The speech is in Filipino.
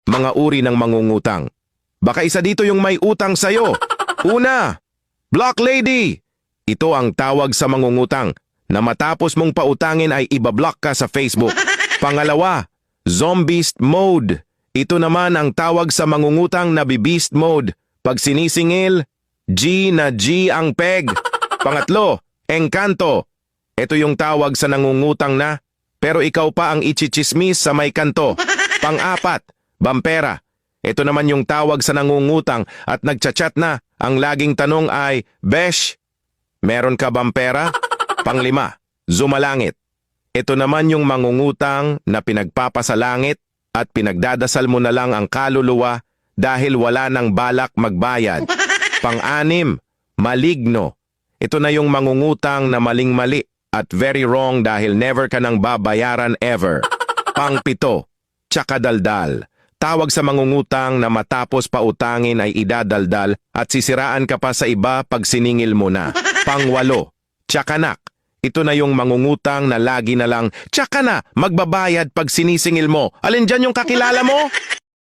Mga uri ng mangungutang. Baka isa dito yung may utang sa'yo. Una, Block Lady. Ito ang tawag sa mangungutang na matapos mong pautangin ay ibablock ka sa Facebook. Pangalawa, Zombieist Mode. Ito naman ang tawag sa mangungutang na Beast Mode. Pag sinisingil, G na G ang peg. Pangatlo, Engkanto. Ito yung tawag sa nangungutang na, pero ikaw pa ang ichichismis sa may kanto. Pang-apat, Bampera. Ito naman yung tawag sa nangungutang at nagchat-chat na. Ang laging tanong ay, Besh, meron ka bang pera? Panglima, Zumalangit. Ito naman yung mangungutang na pinagpapasalangit at pinagdadasal mo na lang ang kaluluwa dahil wala nang balak magbayad. Pang-anim, Maligno. Ito na yung mangungutang na maling-mali at very wrong dahil never ka nang babayaran ever. Pang-pito, Tsakadaldal. Tawag sa mangungutang na matapos pautangin ay idadaldal at sisiraan ka pa sa iba pag siningil mo na. Pang-walo, Tsakanak. Ito na yung mangungutang na lagi na lang, tsaka na, magbabayad pag sinisingil mo. Alin dyan yung kakilala mo?